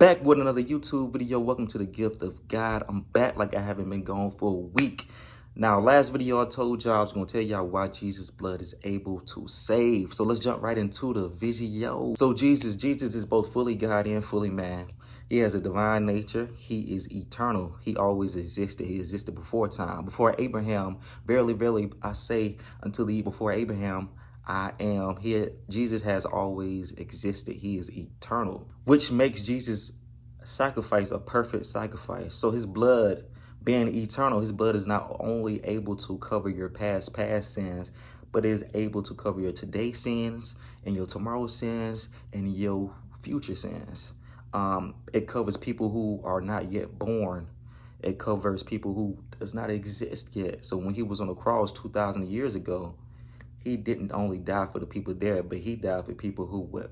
Back with another YouTube video. Welcome to the gift of God. I'm back like I haven't been gone for a week. Now, last video I told y'all I was going to tell y'all why Jesus' blood is able to save. So let's jump right into the video. So Jesus is both fully God and fully man. He has a divine nature. He is eternal. He always existed. He existed before time. Before Abraham, verily, I say unto thee, before Abraham, I am. Jesus has always existed. He is eternal, which makes Jesus' sacrifice a perfect sacrifice. So his blood being eternal, his blood is not only able to cover your past sins, but is able to cover your today sins and your tomorrow sins and your future sins. It covers people who are not yet born. It covers people who does not exist yet. So when he was on the cross 2,000 years ago, he didn't only die for the people there, but he died for people who would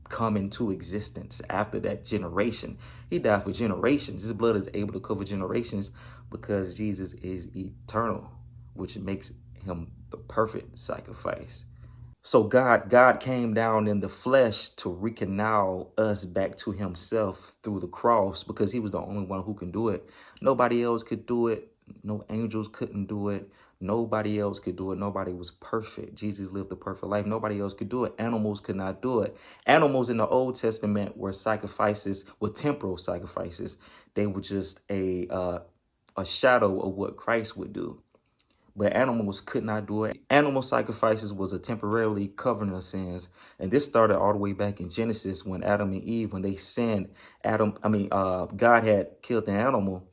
come into existence after that generation. He died for generations. His blood is able to cover generations because Jesus is eternal, which makes him the perfect sacrifice. So God came down in the flesh to reconcile us back to himself through the cross because he was the only one who can do it. Nobody else could do it. No angels couldn't do it. Nobody else could do it. Nobody was perfect. Jesus lived a perfect life. Nobody else could do it. Animals could not do it. Animals in the Old Testament were sacrifices, were temporal sacrifices. They were just a shadow of what Christ would do. But animals could not do it. Animal sacrifices was a temporarily covering of sins. And this started all the way back in Genesis when Adam and Eve, when they sinned, God had killed the animal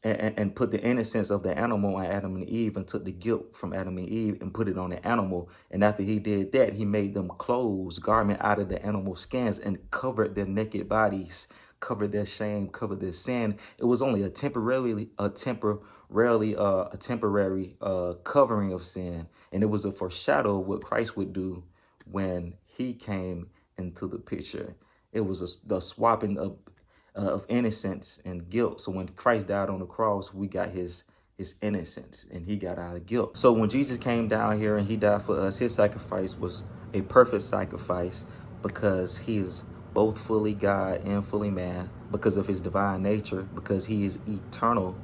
and put the innocence of the animal on Adam and Eve and took the guilt from Adam and Eve and put it on the animal. And after he did that, he made them clothes, garment out of the animal skins and covered their naked bodies, covered their shame, covered their sin. It was only a temporary covering of sin. And it was a foreshadow of what Christ would do when he came into the picture. It was the swapping of innocence and guilt. So when Christ died on the cross, we got his innocence and he got our guilt. So when Jesus came down here and he died for us, his sacrifice was a perfect sacrifice because he is both fully God and fully man because of his divine nature, because he is eternal.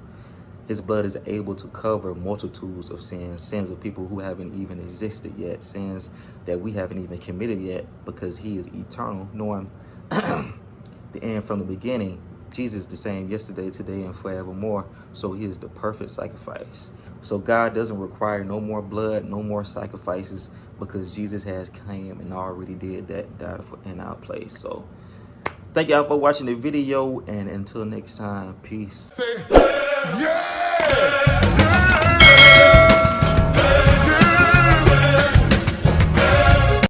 His blood is able to cover multitudes of sins of people who haven't even existed yet, sins that we haven't even committed yet, because he is eternal, knowing the end from the beginning. Jesus the same yesterday, today, and forevermore. So he is the perfect sacrifice. So God doesn't require no more blood, no more sacrifices, because Jesus has came and already did that, died in our place. So thank y'all for watching the video, and until next time, peace. Yeah!